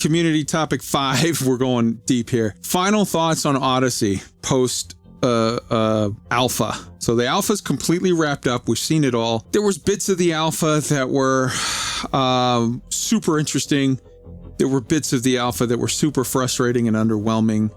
community topic 5. We're going deep here. Final thoughts on Odyssey post alpha. So the alpha's completely wrapped up. We've seen it all. There was bits of the alpha that were super interesting. There were bits of the alpha that were super frustrating and underwhelming.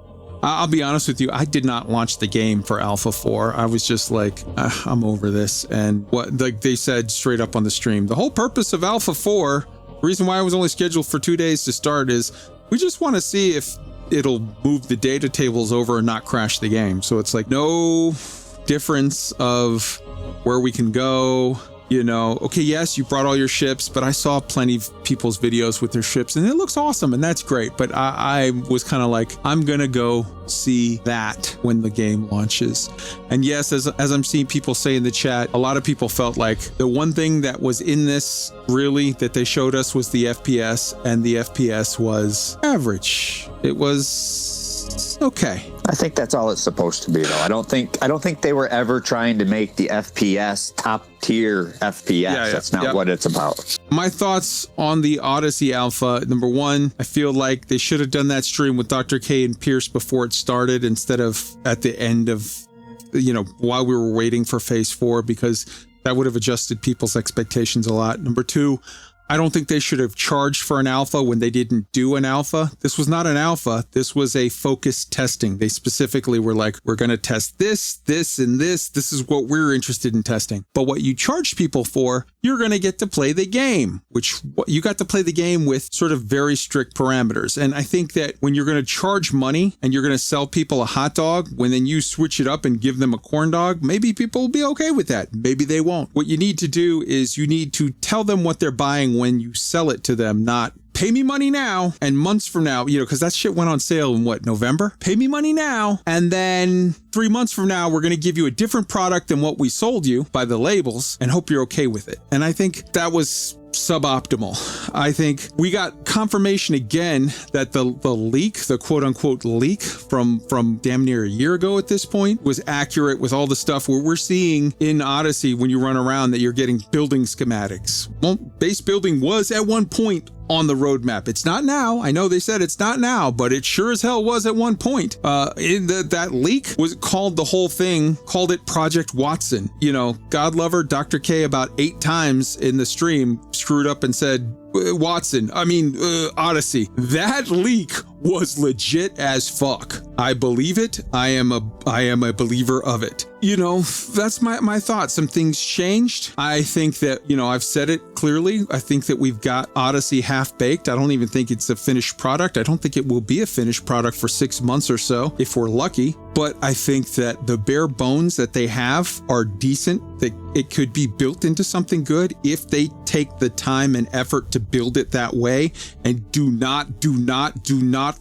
I'll be honest with you, I did not launch the game for Alpha 4. I was just like, I'm over this. And what like they said straight up on the stream, the whole purpose of Alpha 4, the reason why I was only scheduled for 2 days to start is we just want to see if it'll move the data tables over and not crash the game. So it's like no difference of where we can go. You know, okay, yes, you brought all your ships, but I saw plenty of people's videos with their ships and it looks awesome and that's great. But I was kind of like, I'm going to go see that when the game launches. And yes, as I'm seeing people say in the chat, a lot of people felt like the one thing that was in this really that they showed us was the FPS, and the FPS was average. It was okay. I think that's all it's supposed to be, though. I don't think they were ever trying to make the FPS top tier FPS. That's not what it's about. My thoughts on the Odyssey Alpha. Number one, I feel like they should have done that stream with Dr. K and Pierce before it started instead of at the end of, while we were waiting for Phase 4, because that would have adjusted people's expectations a lot. Number two, I don't think they should have charged for an alpha when they didn't do an alpha. This was not an alpha. This was a focused testing. They specifically were like, we're going to test this, this, and this. This is what we're interested in testing. But what you charge people for, you're going to get to play the game, which you got to play the game with sort of very strict parameters. And I think that when you're going to charge money and you're going to sell people a hot dog, when then you switch it up and give them a corn dog, maybe people will be okay with that. Maybe they won't. What you need to do is you need to tell them what they're buying when you sell it to them, not pay me money now and months from now, because that shit went on sale in November? Pay me money now. And then 3 months from now, we're going to give you a different product than what we sold you by the labels and hope you're okay with it. And I think that was suboptimal. I think we got confirmation again that the leak, the quote unquote leak from damn near a year ago at this point, was accurate with all the stuff where we're seeing in Odyssey when you run around that you're getting building schematics. Well, base building was at one point on the roadmap. It's not now. I know they said it's not now, but it sure as hell was at one point. That leak was called it Project Watson. God lover Dr. K about 8 times in the stream screwed up and said Odyssey. That leak was legit as fuck. I believe it. I am a believer of it. That's my thoughts. Some things changed. I think that, I've said it clearly. I think that we've got Odyssey half baked. I don't even think it's a finished product. I don't think it will be a finished product for 6 months or so, if we're lucky. But I think that the bare bones that they have are decent, that it could be built into something good if they take the time and effort to build it that way. And do not,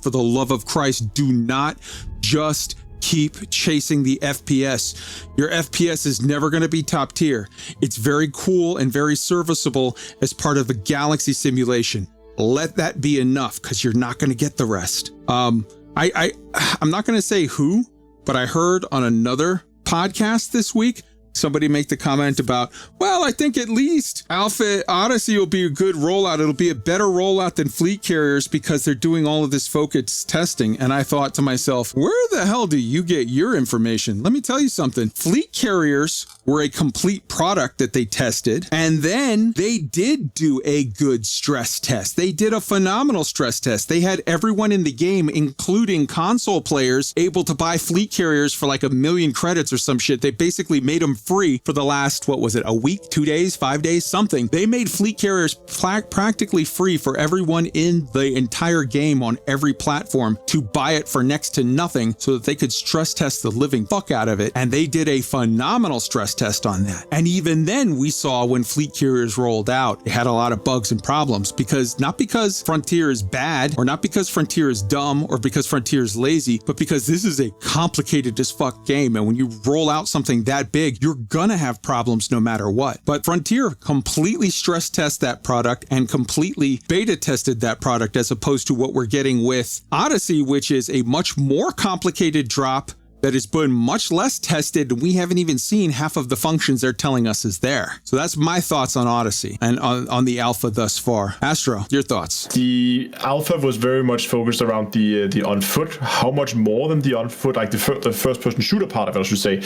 for the love of Christ, do not just keep chasing the FPS. Your FPS is never going to be top tier. It's very cool and very serviceable as part of a galaxy simulation. Let that be enough, because you're not going to get the rest. I'm not going to say who, but I heard on another podcast this week somebody make the comment about, well, I think at least Alpha Odyssey will be a good rollout. It'll be a better rollout than fleet carriers because they're doing all of this focused testing. And I thought to myself, where the hell do you get your information? Let me tell you something. Fleet carriers were a complete product that they tested. And then they did do a good stress test. They did a phenomenal stress test. They had everyone in the game, including console players, able to buy fleet carriers for like 1 million credits or some shit. They basically made them free for the last, a week, 2 days, 5 days, something. They made fleet carriers practically free for everyone in the entire game on every platform to buy it for next to nothing so that they could stress test the living fuck out of it. And they did a phenomenal stress test on that. And even then we saw when fleet carriers rolled out, it had a lot of bugs and problems, not because Frontier is bad, or not because Frontier is dumb, or because Frontier is lazy, but because this is a complicated as fuck game. And when you roll out something that big, you're gonna have problems no matter what. But Frontier completely stress test that product and completely beta tested that product, as opposed to what we're getting with Odyssey, which is a much more complicated drop that has been much less tested, and we haven't even seen half of the functions they're telling us is there. So that's my thoughts on Odyssey and on the alpha thus far. Astro, your thoughts? The alpha was very much focused around the on foot. How much more than the on foot, like the first-person shooter part of it, I should say.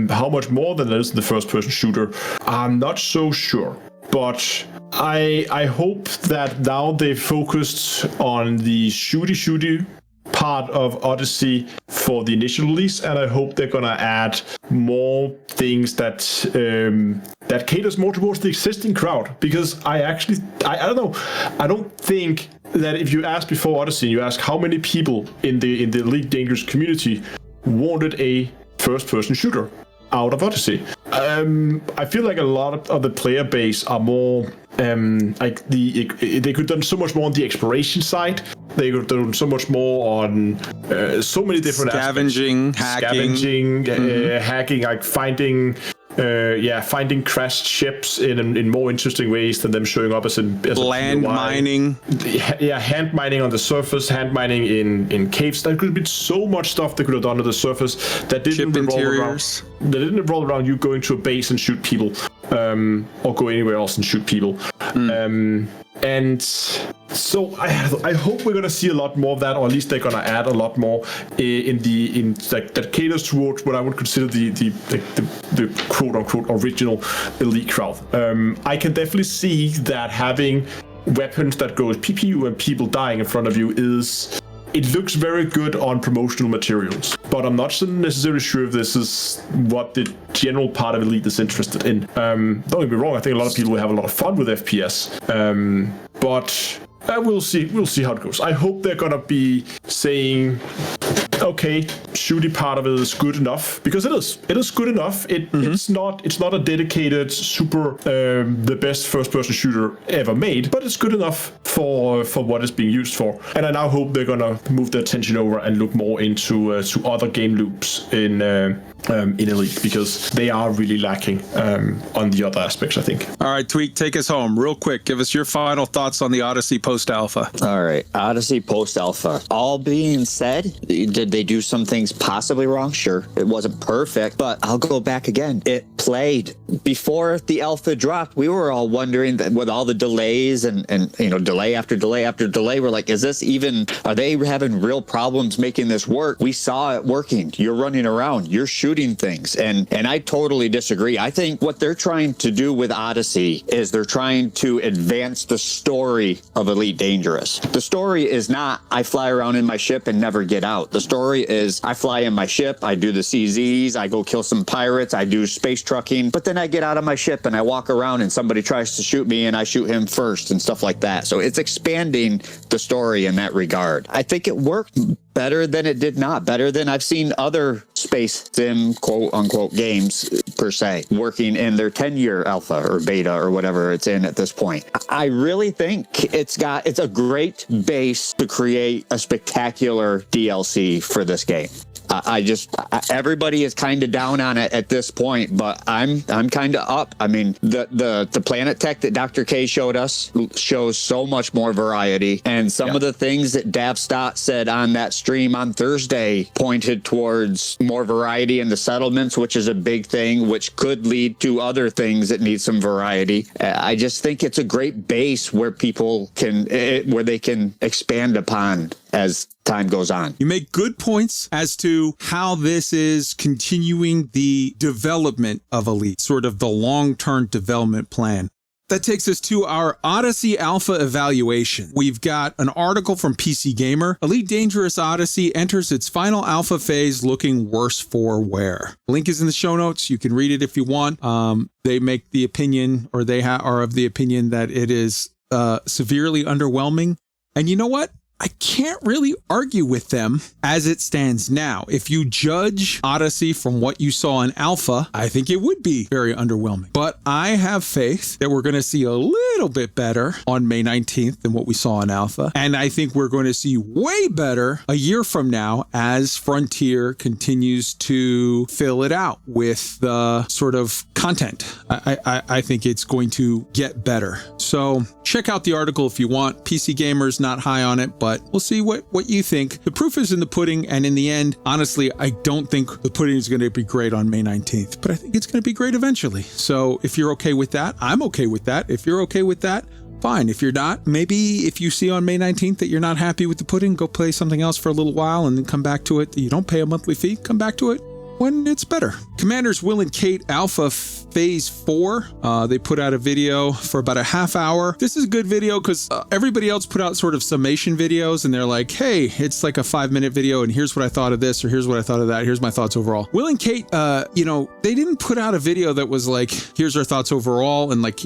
How much more than it is the first-person shooter? I'm not so sure. But I hope that now they focused on the shooty part of Odyssey for the initial release, and I hope they're gonna add more things that that caters more towards the existing crowd. Because I don't know, I don't think that if you ask before Odyssey, you ask how many people in the Elite Dangerous community wanted a first-person shooter out of Odyssey. I feel like a lot of the player base are more like they could have done so much more on the exploration side. They could have done so much more on so many different scavenging, hacking, like finding crashed ships in more interesting ways than them showing up as land mining. Yeah, hand mining on the surface, hand mining in caves. There could have been so much stuff they could have done on the surface that didn't revolve around you going to a base and shoot people, or go anywhere else and shoot people. And so I hope we're gonna see a lot more of that, or at least they're gonna add a lot more in that caters towards what I would consider the quote unquote original elite crowd. I can definitely see that having weapons that goes PPU and people dying in front of you it looks very good on promotional materials, but I'm not necessarily sure if this is what the general part of Elite is interested in. Don't get me wrong, I think a lot of people will have a lot of fun with FPS, but we'll see how it goes. I hope they're gonna be saying, okay, shooty part of it is good enough, because it is good enough. It's not a dedicated super the best first-person shooter ever made, but it's good enough for what it's being used for. And I now hope they're gonna move their attention over and look more into to other game loops in Elite, because they are really lacking on the other aspects, I think. All right, Tweak, take us home real quick. Give us your final thoughts on the Odyssey post-alpha. All right, Odyssey post-alpha. All being said, did they do some things possibly wrong? Sure, it wasn't perfect, but I'll go back again. It played. Before the alpha dropped, we were all wondering that with all the delays and delay after delay after delay, we're like, are they having real problems making this work? We saw it working. You're running around, you're shooting things, and I totally disagree. I think what they're trying to do with Odyssey is they're trying to advance the story of Elite Dangerous. The story is not I fly around in my ship and never get out. The story is I fly in my ship, I do the CZs, I go kill some pirates, I do space trucking, but then I get out of my ship and I walk around and somebody tries to shoot me and I shoot him first and stuff like that. So it's expanding the story in that regard. I think it worked better than it did not, better than I've seen other space sim quote unquote games per se working in their 10-year alpha or beta or whatever it's in at this point. I really think it's a great base to create a spectacular DLC for this game. Everybody is kind of down on it at this point, but I'm kind of up. I mean, the planet tech that Dr. K showed us shows so much more variety, and some of the things that Davstat said on that stream on Thursday pointed towards more variety in the settlements, which is a big thing, which could lead to other things that need some variety. I just think it's a great base where people where they can expand upon as time goes on. You make good points as to how this is continuing the development of Elite, sort of the long-term development plan. That takes us to our Odyssey Alpha evaluation. We've got an article from PC Gamer. Elite Dangerous Odyssey enters its final alpha phase looking worse for wear. Link is in the show notes. You can read it if you want. They make the opinion, or they are of the opinion that it is severely underwhelming. And you know what? I can't really argue with them as it stands now. If you judge Odyssey from what you saw in Alpha, I think it would be very underwhelming. But I have faith that we're going to see a little bit better on May 19th than what we saw in Alpha. And I think we're going to see way better a year from now as Frontier continues to fill it out with the sort of content. I think it's going to get better. So check out the article if you want. PC Gamer's not high on it, but but we'll see what you think. The proof is in the pudding, and in the end, honestly, I don't think the pudding is going to be great on May 19th, but I think it's going to be great eventually. So if you're okay with that, I'm okay with that. If you're okay with that, fine. If you're not, maybe if you see on May 19th that you're not happy with the pudding, go play something else for a little while and then come back to it. You don't pay a monthly fee, come back to it when it's better. Commanders Will and Kate Alpha Phase 4. They put out a video for about a half hour. This is a good video because everybody else put out sort of summation videos, and they're like, hey, it's like a 5-minute video, and here's what I thought of this, or here's what I thought of that. Here's my thoughts overall. Will and Kate, they didn't put out a video that was like, here's our thoughts overall, and like,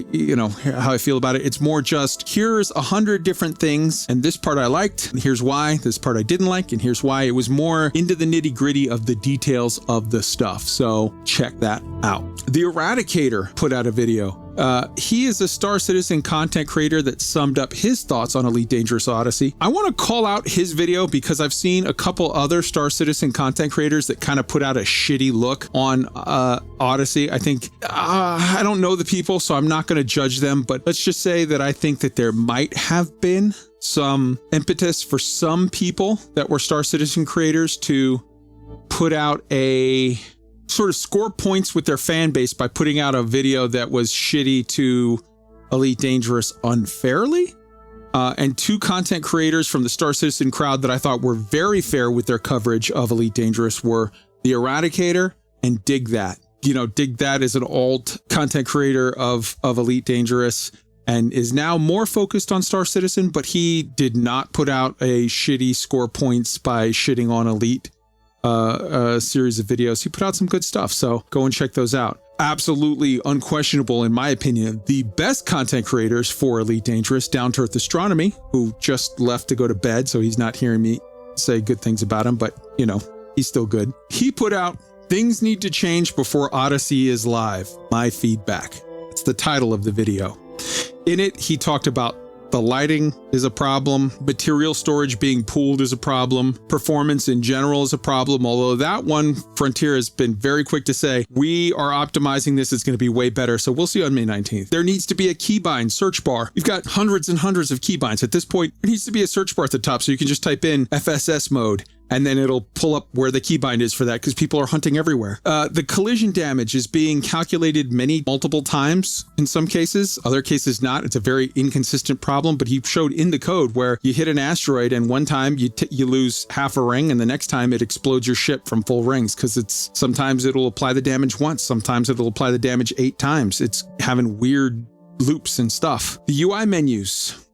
how I feel about it. It's more just, here's 100 different things, and this part I liked, and here's why. This part I didn't like, and here's why. It was more into the nitty gritty of the details of the stuff. So check that out. The ERADICATOR put out a video. He is a Star Citizen content creator that summed up his thoughts on Elite Dangerous Odyssey. I want to call out his video because I've seen a couple other Star Citizen content creators that kind of put out a shitty look on Odyssey. I think, I don't know the people, so I'm not going to judge them, but let's just say that I think that there might have been some impetus for some people that were Star Citizen creators to put out a sort of score points with their fan base by putting out a video that was shitty to Elite Dangerous unfairly. And two content creators from the Star Citizen crowd that I thought were very fair with their coverage of Elite Dangerous were the ERADICATOR and Dig That. Dig That is an alt content creator of Elite Dangerous and is now more focused on Star Citizen, but he did not put out a shitty score points by shitting on Elite a series of videos. He put out some good stuff, so go and check those out. Absolutely unquestionable, in my opinion, the best content creators for Elite Dangerous, Down to Earth Astronomy, who just left to go to bed, so he's not hearing me say good things about him, but he's still good. He put out Things Need to Change Before Odyssey is Live, My Feedback. It's the title of the video. In it, he talked about the lighting is a problem, material storage being pooled is a problem, performance in general is a problem, although that one, Frontier has been very quick to say, we are optimizing this, it's going to be way better, so we'll see on May 19th. There needs to be a keybind search bar. You've got hundreds and hundreds of keybinds. At this point, there needs to be a search bar at the top so you can just type in FSS mode, and then it'll pull up where the keybind is for that because people are hunting everywhere. The collision damage is being calculated multiple times in some cases, other cases not. It's a very inconsistent problem, but he showed in the code where you hit an asteroid and one time you lose half a ring and the next time it explodes your ship from full rings because sometimes it'll apply the damage once, sometimes it'll apply the damage 8 times. It's having weird loops and stuff. The UI menus.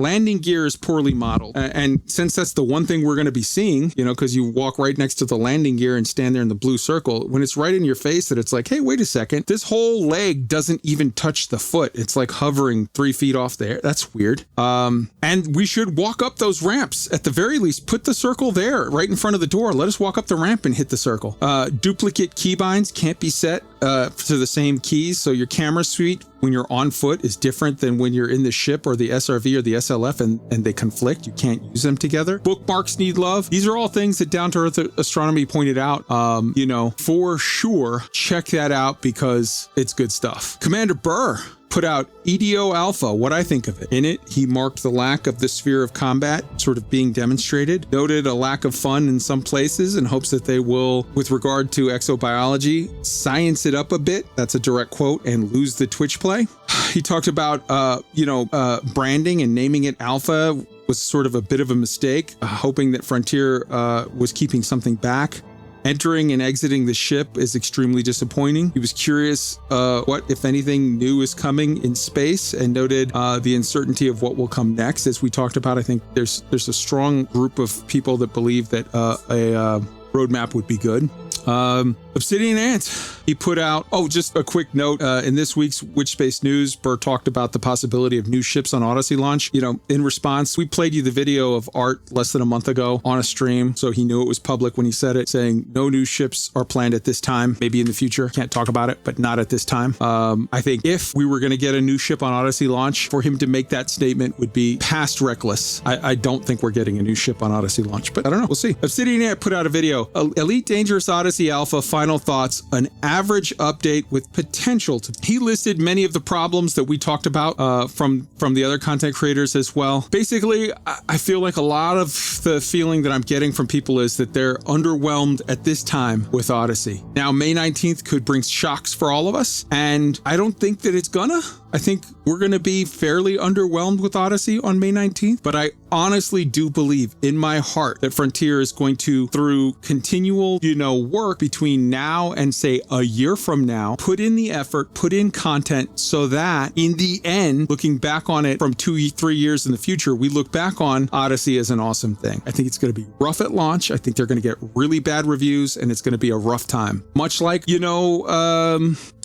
Landing gear is poorly modeled. And since that's the one thing we're going to be seeing, because you walk right next to the landing gear and stand there in the blue circle, when it's right in your face that it's like, hey, wait a second, this whole leg doesn't even touch the foot. It's like hovering 3 feet off there. That's weird. And we should walk up those ramps. At the very least, put the circle there right in front of the door. Let us walk up the ramp and hit the circle. Duplicate keybinds can't be set to the same keys. So your camera suite when you're on foot is different than when you're in the ship or the SRV or the SLF and they conflict. You can't use them together. Bookmarks need love. These are all things that Down to Earth Astronomy pointed out. For sure, check that out because it's good stuff. Commander BUUR put out EDO Alpha, what I think of it. In it, he marked the lack of the sphere of combat sort of being demonstrated, noted a lack of fun in some places and hopes that they will, with regard to exobiology, science it up a bit, that's a direct quote, and lose the Twitch play. He talked about, branding and naming it Alpha was sort of a bit of a mistake, hoping that Frontier was keeping something back. Entering and exiting the ship is extremely disappointing. He was curious what, if anything, new is coming in space and noted the uncertainty of what will come next. As we talked about, I think there's a strong group of people that believe that a roadmap would be good. Obsidian Ant, he put out, just a quick note, in this week's Witch Space News, BUUR talked about the possibility of new ships on Odyssey launch. In response, we played you the video of Art less than a month ago on a stream, so he knew it was public when he said it, saying no new ships are planned at this time, maybe in the future. Can't talk about it, but not at this time. I think if we were going to get a new ship on Odyssey launch, for him to make that statement would be past reckless. I don't think we're getting a new ship on Odyssey launch, but I don't know. We'll see. Obsidian Ant put out a video. Elite Dangerous Odyssey Alpha final thoughts, an average update with potential to. He listed many of the problems that we talked about from the other content creators as well. Basically, I feel like a lot of the feeling that I'm getting from people is that they're underwhelmed at this time with Odyssey. Now, May 19th could bring shocks for all of us, and I don't think that it's gonna. I think we're going to be fairly underwhelmed with Odyssey on May 19th, but I honestly do believe in my heart that Frontier is going to, through continual, work between now and say a year from now, put in the effort, put in content so that in the end, looking back on it from 2-3 years in the future, we look back on Odyssey as an awesome thing. I think it's going to be rough at launch. I think they're going to get really bad reviews and it's going to be a rough time. Much like,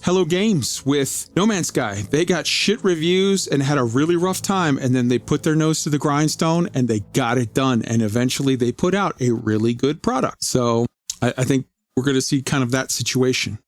Hello Games with No Man's Sky. They got shit reviews and had a really rough time, and then they put their nose to the grindstone and they got it done, and eventually they put out a really good product. So I think we're going to see kind of that situation.